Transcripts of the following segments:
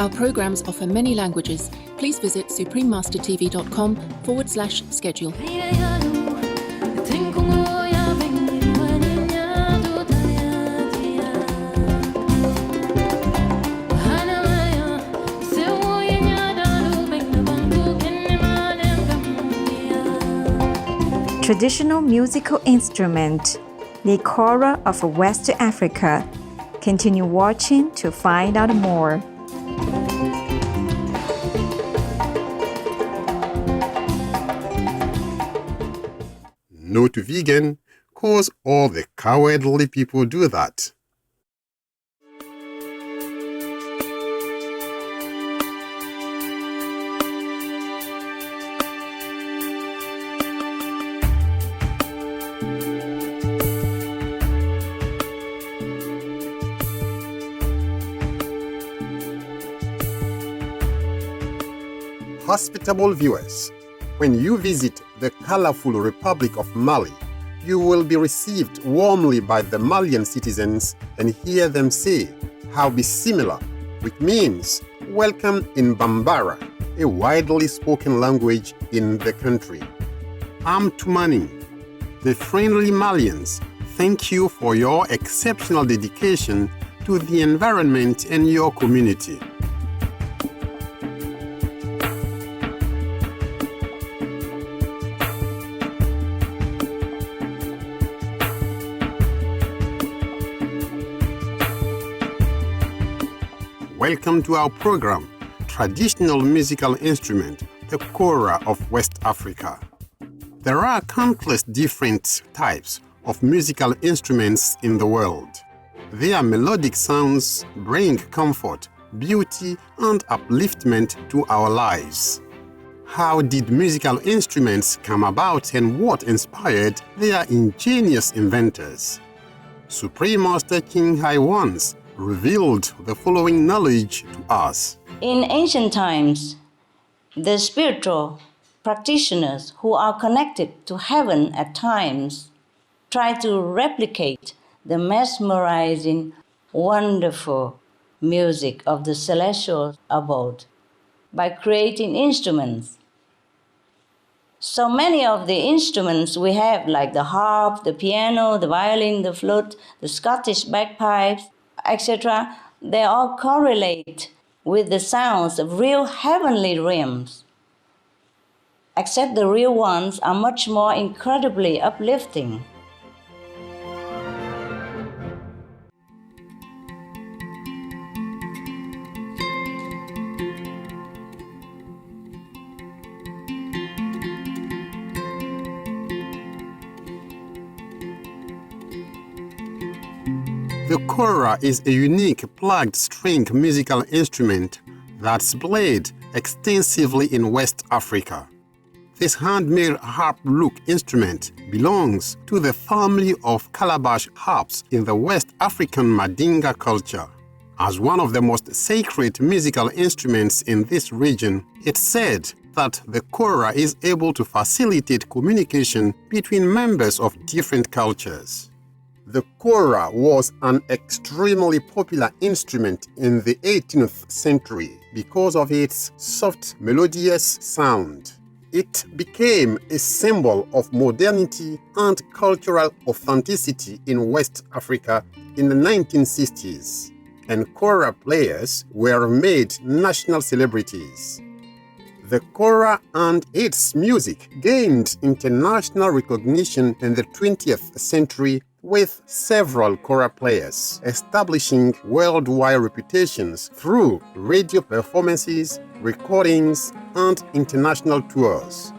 Our programs offer many languages. Please visit suprememastertv.com/schedule. Traditional musical instrument, the Kora of West Africa. Continue watching to find out more. No to vegan, cause all the cowardly people do that. Hospitable viewers, when you visit the colorful Republic of Mali, you will be received warmly by the Malian citizens and hear them say, "How be similar," which means welcome in Bambara, a widely spoken language in the country. I'm Tumani. The friendly Malians thank you for your exceptional dedication to the environment and your community. Welcome to our program, Traditional Musical Instrument, the Kora of West Africa. There are countless different types of musical instruments in the world. Their melodic sounds bring comfort, beauty, and upliftment to our lives. How did musical instruments come about and what inspired their ingenious inventors? Supreme Master King Hai once revealed the following knowledge to us. In ancient times, the spiritual practitioners who are connected to heaven at times try to replicate the mesmerizing, wonderful music of the celestial abode by creating instruments. So many of the instruments we have, like the harp, the piano, the violin, the flute, the Scottish bagpipes, etc., they all correlate with the sounds of real heavenly realms, except the real ones are much more incredibly uplifting. The kora is a unique plugged string musical instrument that's played extensively in West Africa. This handmade harp-look instrument belongs to the family of calabash harps in the West African Mandinka culture. As one of the most sacred musical instruments in this region, it's said that the kora is able to facilitate communication between members of different cultures. The kora was an extremely popular instrument in the 18th century because of its soft, melodious sound. It became a symbol of modernity and cultural authenticity in West Africa in the 1960s, and kora players were made national celebrities. The kora and its music gained international recognition in the 20th century, with several kora players establishing worldwide reputations through radio performances, recordings, and international tours.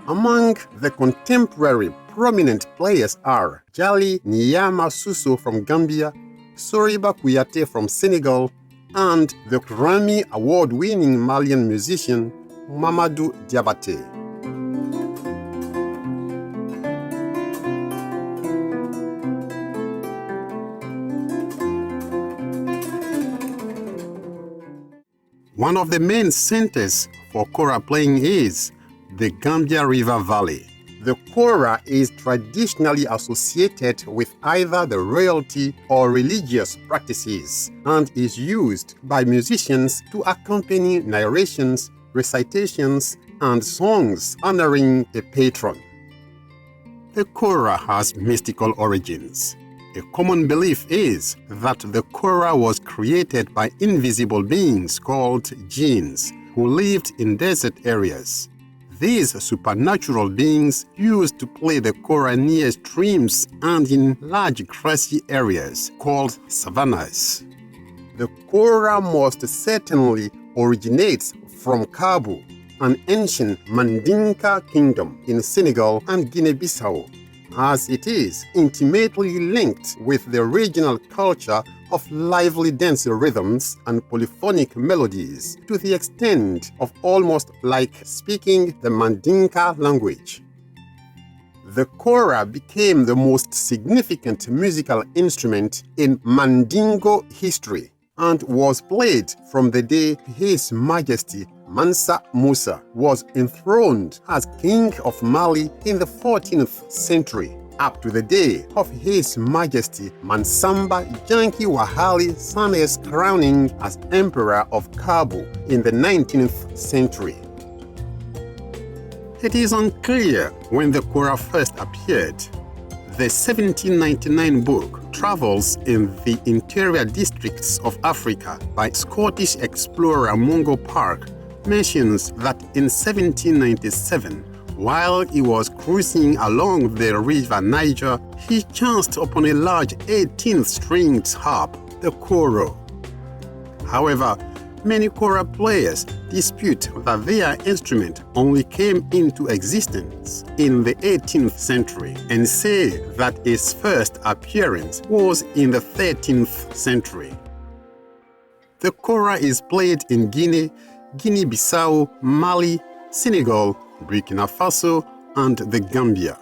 Among the contemporary prominent players are Jali Nyama Suso from Gambia, Soriba Kouyaté from Senegal, and the Grammy award-winning Malian musician Mamadou Diabaté. One of the main centers for kora playing is the Gambia River Valley. The kora is traditionally associated with either the royalty or religious practices and is used by musicians to accompany narrations, recitations, and songs honoring a patron. The kora has mystical origins. A common belief is that the kora was created by invisible beings called jinns who lived in desert areas. These supernatural beings used to play the kora near streams and in large grassy areas called savannas. The kora most certainly originates from Kabu, an ancient Mandinka kingdom in Senegal and Guinea-Bissau, as it is intimately linked with the regional culture of lively dance rhythms and polyphonic melodies to the extent of almost like speaking the Mandinka language. The kora became the most significant musical instrument in Mandingo history and was played from the day His Majesty Mansa Musa was enthroned as King of Mali in the 14th century, up to the day of His Majesty Mansamba Janki Wahali Sane's crowning as Emperor of Kabu in the 19th century. It is unclear when the kora first appeared. The 1799 book Travels in the Interior Districts of Africa by Scottish explorer Mungo Park mentions that in 1797, while he was cruising along the river Niger, he chanced upon a large 18-stringed harp, the koro. However, many kora players dispute that their instrument only came into existence in the 18th century and say that its first appearance was in the 13th century. The kora is played in Guinea, Guinea-Bissau, Mali, Senegal, Burkina Faso, and the Gambia.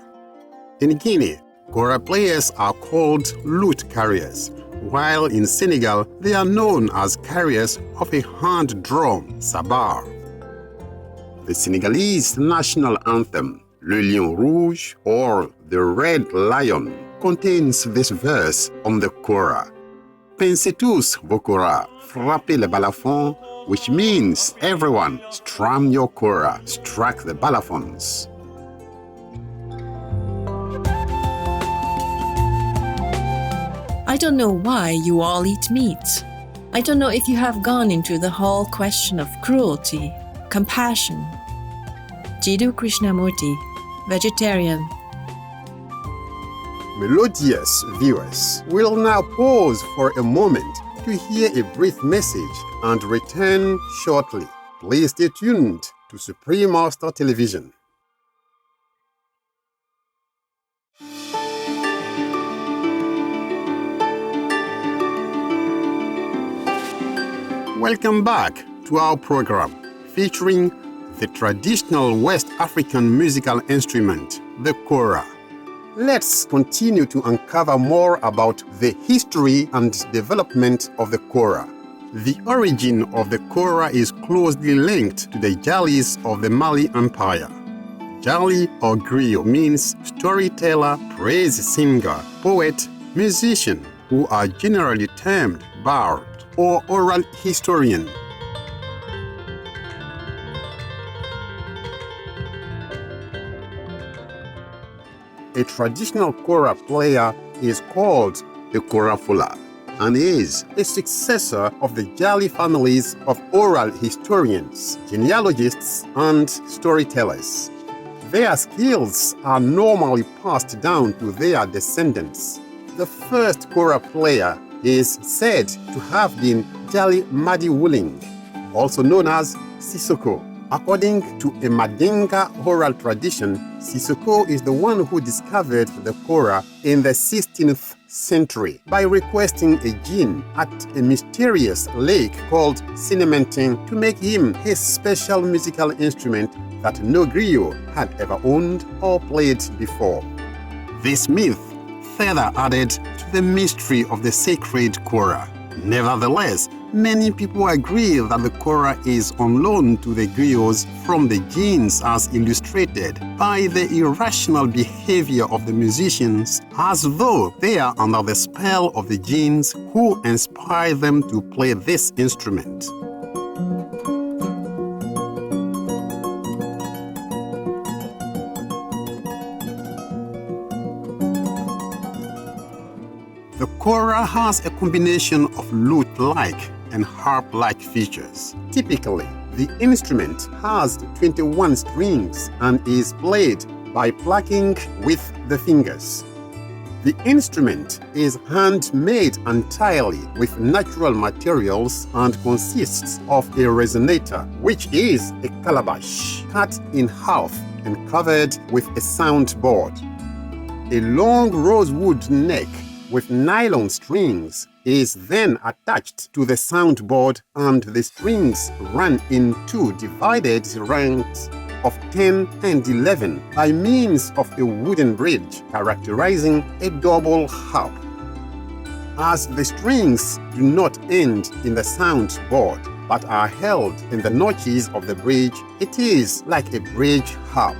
In Guinea, kora players are called lute carriers, while in Senegal they are known as carriers of a hand drum, sabar. The Senegalese national anthem, Le Lion Rouge or the Red Lion, contains this verse on the kora. Pensez tous vos koras, frappez le balafon, which means everyone strum your kora, strike the balafons. I don't know why you all eat meat. I don't know if you have gone into the whole question of cruelty, compassion. Jiddu Krishnamurti, vegetarian. Melodious viewers will now pause for a moment to hear a brief message and return shortly. Please stay tuned to Supreme Master Television. Welcome back to our program featuring the traditional West African musical instrument, the kora. Let's continue to uncover more about the history and development of the kora. The origin of the kora is closely linked to the jalis of the Mali Empire. Jali or griot means storyteller, praise singer, poet, musician, who are generally termed bard or oral historian. A traditional kora player is called the korafula and is a successor of the Jali families of oral historians, genealogists, and storytellers. Their skills are normally passed down to their descendants. The first kora player is said to have been Jali Madi Wuling, also known as Sissoko. According to a Mandinka oral tradition, Sissoko is the one who discovered the kora in the 16th century by requesting a jinn at a mysterious lake called Sinementing to make him his special musical instrument that no griot had ever owned or played before. This myth further added to the mystery of the sacred kora. Nevertheless, Many people agree that the Kora is on loan to the griots from the jinns as illustrated by the irrational behavior of the musicians, as though they are under the spell of the jinns who inspire them to play this instrument. The Kora has a combination of lute-like and harp-like features. Typically, the instrument has 21 strings and is played by plucking with the fingers. The instrument is handmade entirely with natural materials and consists of a resonator, which is a calabash cut in half and covered with a soundboard. A long rosewood neck with nylon strings is then attached to the soundboard, and the strings run in two divided ranks of 10 and 11 by means of a wooden bridge characterizing a double harp. As the strings do not end in the soundboard but are held in the notches of the bridge, it is like a bridge harp,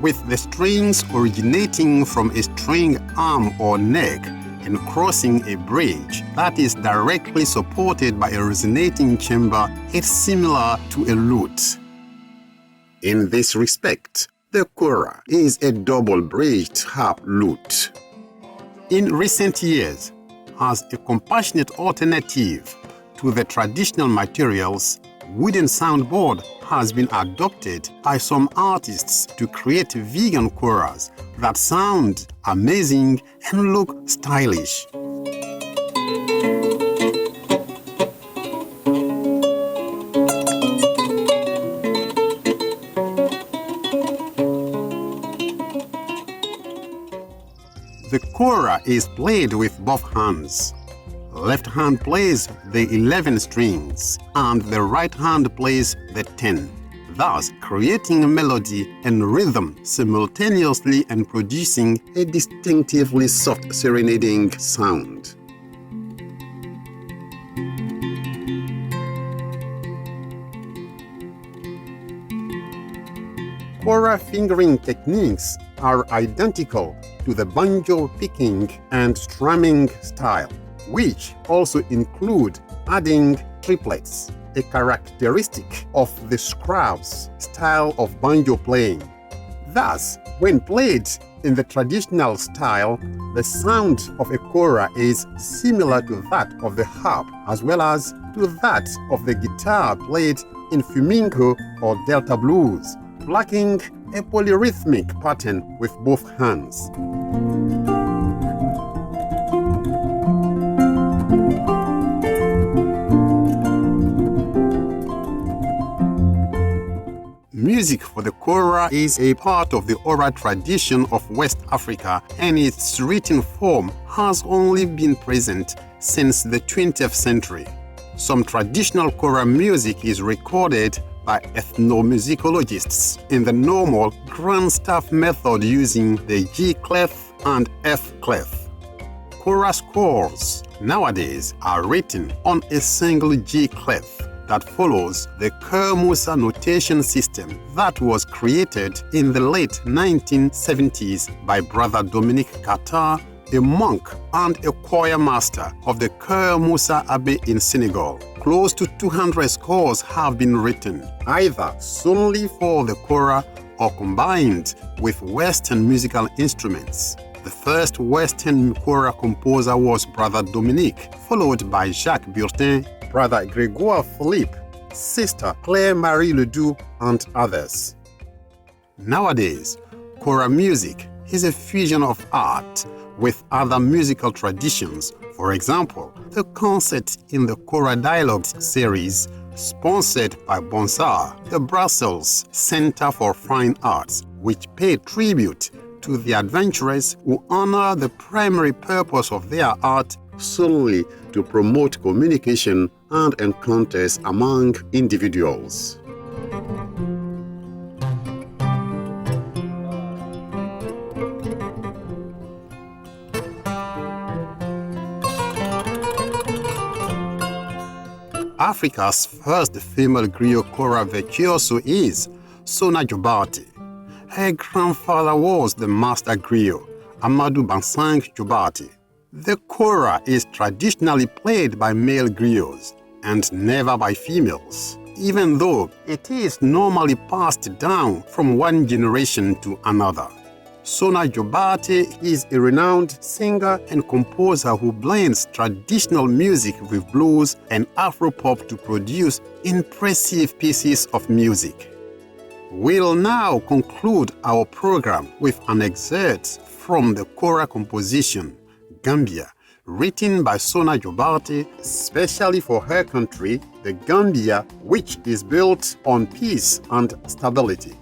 with the strings originating from a string arm or neck and crossing a bridge that is directly supported by a resonating chamber. It's similar to a lute. In this respect, the Kora is a double-bridged harp lute. In recent years, as a compassionate alternative to the traditional materials, wooden soundboard has been adopted by some artists to create vegan koras that sound amazing and look stylish. The Kora is played with both hands. Left hand plays the 11 strings and the right hand plays the 10, thus creating a melody and rhythm simultaneously and producing a distinctively soft serenading sound. Kora fingering techniques are identical to the banjo picking and strumming style, which also include adding triplets, a characteristic of the Scrabs style of banjo playing. Thus, when played in the traditional style, the sound of a Kora is similar to that of the harp as well as to that of the guitar played in flamenco or delta blues, plucking a polyrhythmic pattern with both hands. Music for the Kora is a part of the oral tradition of West Africa, and its written form has only been present since the 20th century. Some traditional Kora music is recorded by ethnomusicologists in the normal grand staff method using the G clef and F clef. Kora scores nowadays are written on a single G clef that follows the Kerr-Musa notation system that was created in the late 1970s by Brother Dominique Qatar, a monk and a choir master of the Kerr-Musa Abbey in Senegal. Close to 200 scores have been written, either solely for the Kora or combined with Western musical instruments. The first Western Kora composer was Brother Dominique, followed by Jacques Burtin, Brother Grégoire Philippe, Sister Claire-Marie Ledoux, and others. Nowadays, Kora music is a fusion of art with other musical traditions. For example, the concert in the Kora Dialogues series, sponsored by Bonsar, the Brussels Center for Fine Arts, which pay tribute to the adventurers who honor the primary purpose of their art solely to promote communication and encounters among individuals. Africa's first female griot Kora virtuoso is Sona Jobate. Her grandfather was the master griot, Amadou Bansang Jobate. The Kora is traditionally played by male griots and never by females, even though it is normally passed down from one generation to another. Sona Jobate is a renowned singer and composer who blends traditional music with blues and Afropop to produce impressive pieces of music. We'll now conclude our program with an excerpt from the Kora composition, Gambia, written by Sona Jobate, especially for her country, the Gambia, which is built on peace and stability.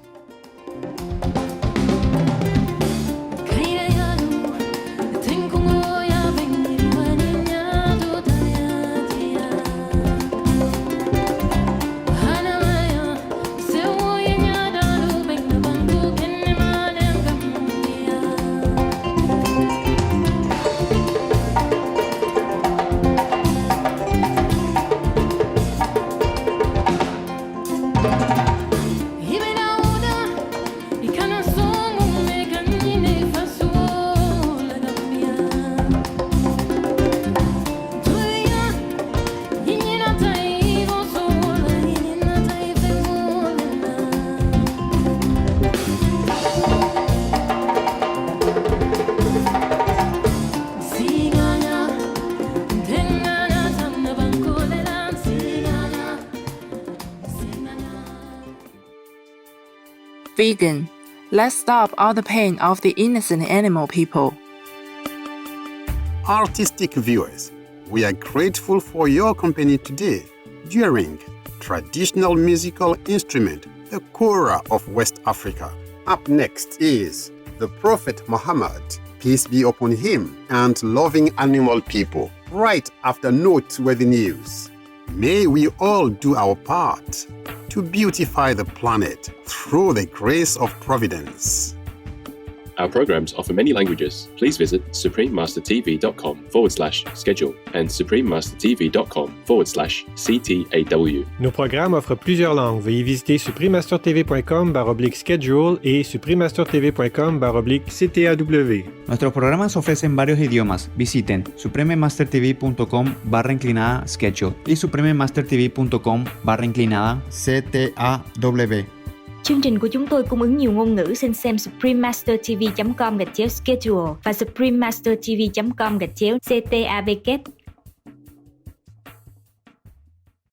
Vegan, let's stop all the pain of the innocent animal people. Artistic viewers, we are grateful for your company today during traditional musical instrument, the Kora of West Africa. Up next is the Prophet Muhammad, peace be upon him, and loving animal people, right after noteworthy news. May we all do our part to beautify the planet through the grace of Providence. Our programs offer many languages. Please visit suprememastertv.com/schedule and suprememastertv.com/CTAW. Nos programmes offrent plusieurs langues. Veuillez visiter suprememastertv.com/schedule y suprememastertv.com/CTAW. Nuestros programas ofrecen varios idiomas. Visiten suprememastertv.com/schedule y suprememastertv.com/CTAW. Chương trình của chúng tôi cung ứng nhiều ngôn ngữ, xin xem suprememastertv.com/schedule và suprememastertv.com/CTAW.